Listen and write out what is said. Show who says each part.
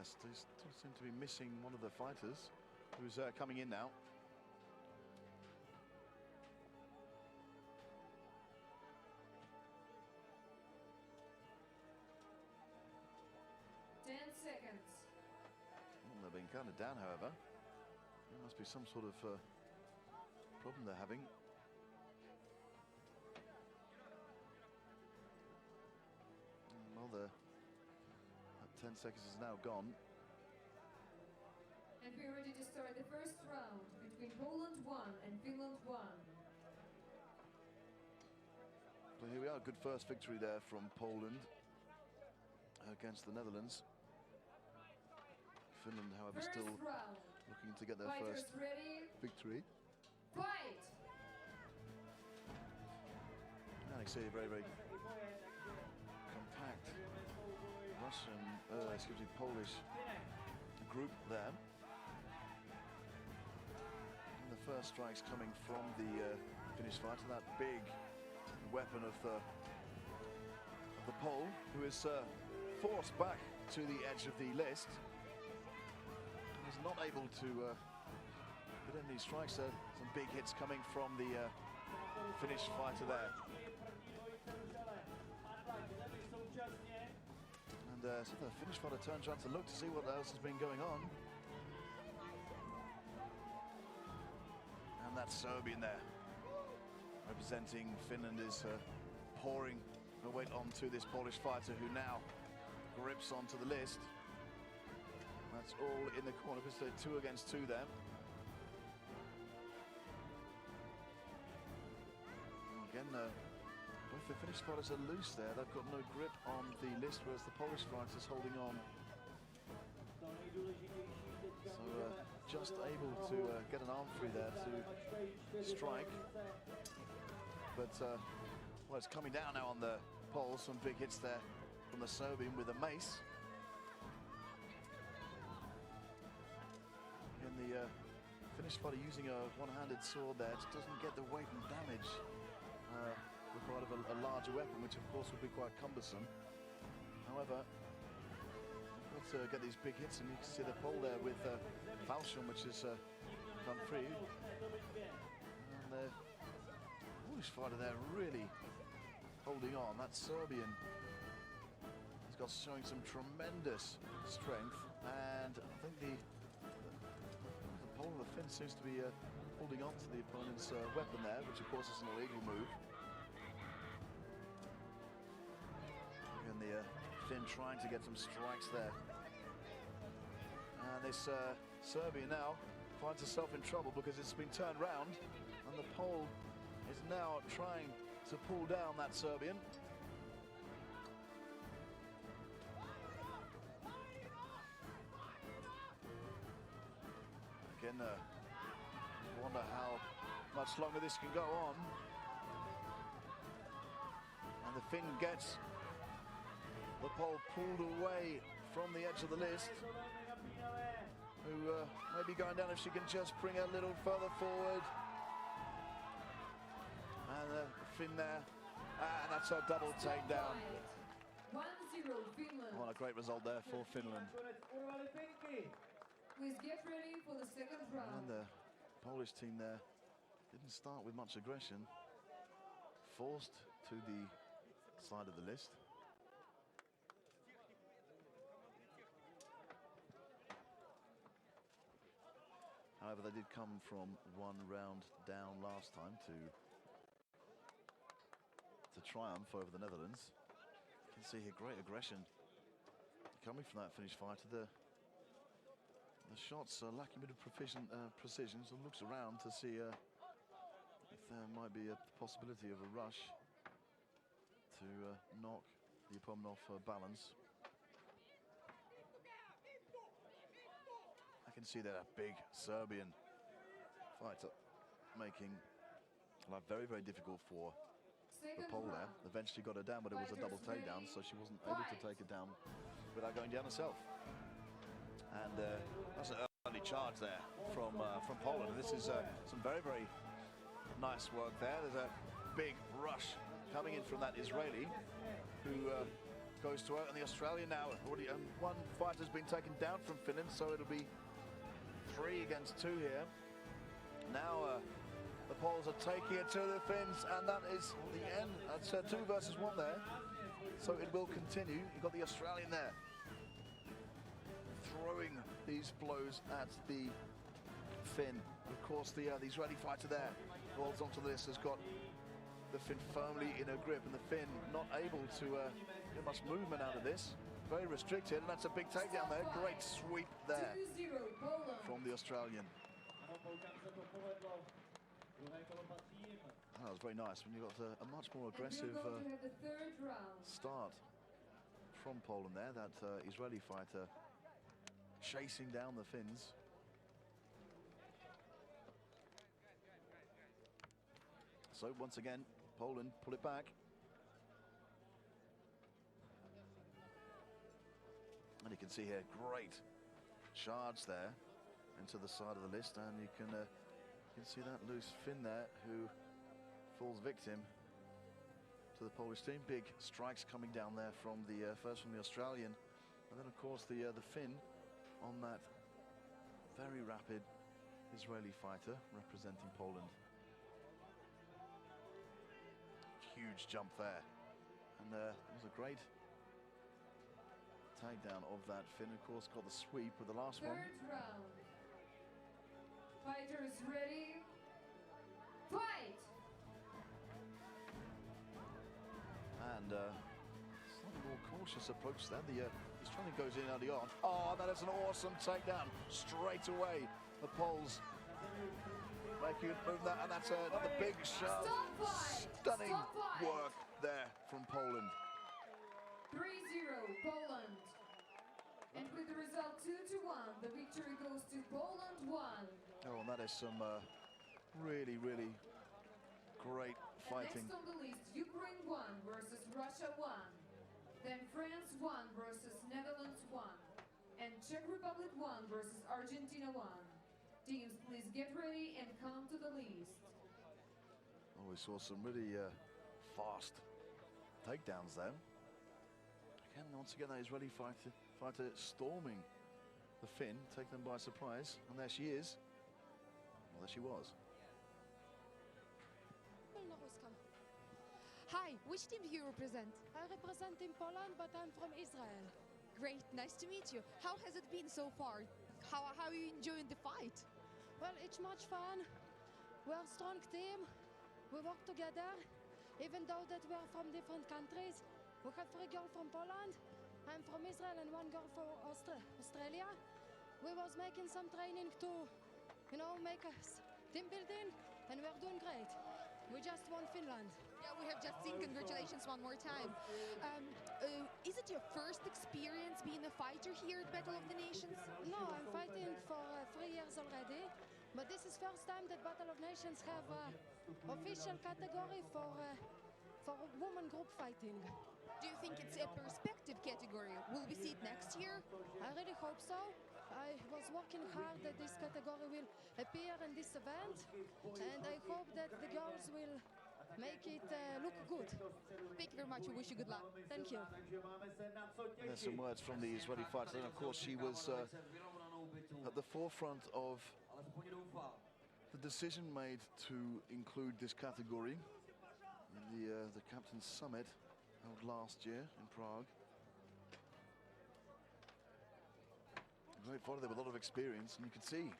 Speaker 1: Yes, they still seem to be missing one of the fighters who's coming in now.
Speaker 2: Ten seconds.
Speaker 1: Well, they're being counted down, however. There must be some sort of problem they're having. Well, that 10 seconds is now gone.
Speaker 2: And we're ready to start the first round between Poland 1 and Finland 1.
Speaker 1: So here we are, good first victory there from Poland against the Netherlands. Finland, however,
Speaker 2: First
Speaker 1: still
Speaker 2: round.
Speaker 1: looking to get their
Speaker 2: Fighters
Speaker 1: first
Speaker 2: ready.
Speaker 1: victory.
Speaker 2: Fight!
Speaker 1: Now you see a very, very compact Russian, Polish group there. And the first strikes coming from the Finnish fighter, that big weapon of the Pole, who is forced back to the edge of the list. Is not able to get any strikes. Some big hits coming from the Finnish fighter there. And so the Finnish fighter turns around to look to see what else has been going on. And that Serbian there, representing Finland, is pouring her weight onto this Polish fighter, who now grips onto the list. That's all in the corner, because they're 2 against 2 there. And again, both the Finnish fighters are loose there. They've got no grip on the list, whereas the Polish fighter's holding on. So just able to get an arm free there to strike. But, well, it's coming down now on the Poles. Some big hits there from the Serbian with a mace. And the Finnish fighter using a one-handed sword there just doesn't get the weight and damage required of a larger weapon, which of course would be quite cumbersome. However, you've got to get these big hits, and you can see the Pole there with Falchion, which has come free. And the Polish fighter there really holding on. That Serbian has got showing some tremendous strength, and I think the Pole of the Finn seems to be holding on to the opponent's weapon there, which of course is an illegal move. And the Finn trying to get some strikes there. And this Serbian now finds herself in trouble because it's been turned round, and the Pole is now trying to pull down that Serbian. Again, wonder how much longer this can go on. And the Finn gets the Pole pulled away from the edge of the list, who may be going down if she can just bring a little further forward. And the Finn there, and that's a double takedown.
Speaker 2: 1-0 Finland.
Speaker 1: What a great result there for Finland.
Speaker 2: Please get ready for the second round.
Speaker 1: And the Polish team there didn't start with much aggression. Forced to the side of the list. However, they did come from 1 round down last time to triumph over the Netherlands. You can see here great aggression coming from that Finnish fighter. The shots are lacking a bit of precision, so looks around to see if there might be a possibility of a rush to knock the opponent off balance. I can see that a big Serbian fighter making life very, very difficult for the Pole there. Eventually got her down, but it was a double takedown, so she wasn't able to take it down without going down herself. And that's an early charge there from Poland. This is some very, very nice work there. There's a big rush coming in from that Israeli, who goes to out, and the Australian now already, one fighter's been taken down from Finland, so it'll be 3 against 2 here. Now the Poles are taking it to the Finns, and that is the end. That's 2 versus 1 there, so it will continue. You've got the Australian there throwing these blows at the Finn. Of course, the Israeli fighter there holds onto this, has got the Finn firmly in a grip, and the Finn not able to get much movement out of this. Very restricted, and that's a big takedown there. Great sweep there from the Australian. That was very nice when you got a much more aggressive start from Poland there. That Israeli fighter chasing down the Finns. So once again, Poland pull it back. And you can see here, great charge there into the side of the list, and you can see that loose Finn there who falls victim to the Polish team. Big strikes coming down there from the first from the Australian, and then of course the Finn on that very rapid Israeli fighter representing Poland. Huge jump there, and it was a great takedown of that Finn. Of course, got the sweep with the last one.
Speaker 2: Third round. Fighters ready. Fight!
Speaker 1: And slightly more cautious approach then. The Australian goes in early on. Oh, that is an awesome takedown straight away. The Poles making it move that, and that's another big shot. Stunning work there from Poland.
Speaker 2: 3-0 Poland. And with the result 2-1, the victory goes to Poland 1.
Speaker 1: Oh, and that is some really, really great fighting.
Speaker 2: And next on the list, Ukraine 1 versus Russia 1. Then France 1 versus Netherlands 1. And Czech Republic 1 versus Argentina 1. Teams, please get ready and come to the list.
Speaker 1: Oh, we saw some really fast takedowns there. Again, once again, that Israeli fighter storming the Finn, taking them by surprise. And there she is. Well, there she was.
Speaker 3: Hi, which team do you represent?
Speaker 4: I represent in Poland, but I'm from Israel.
Speaker 3: Great, nice to meet you. How has it been so far? How are you enjoying the fight?
Speaker 4: Well, it's much fun. We're a strong team. We work together. Even though that we're from different countries. We have 3 girls from Poland. I'm from Israel and 1 girl from Australia. We was making some training to, make us team building, and we're doing great. We just won Finland.
Speaker 3: Yeah, we have just seen. Congratulations one more time. Is it your first experience being a fighter here at Battle of the Nations?
Speaker 4: No, I'm fighting for 3 years already. But this is first time that Battle of Nations have official category for women group fighting.
Speaker 3: Do you think it's a perspective category? Will we see it next year?
Speaker 4: I really hope so. I was working hard that this category will appear in this event, and I hope that the girls will make it look good.
Speaker 3: Thank you very much. We wish you good luck.
Speaker 4: Thank you.
Speaker 1: There's some words from the Israeli fighter, and of course she was at the forefront of the decision made to include this category in the Captain's Summit held last year in Prague. Great fighter there with a lot of experience, and you can see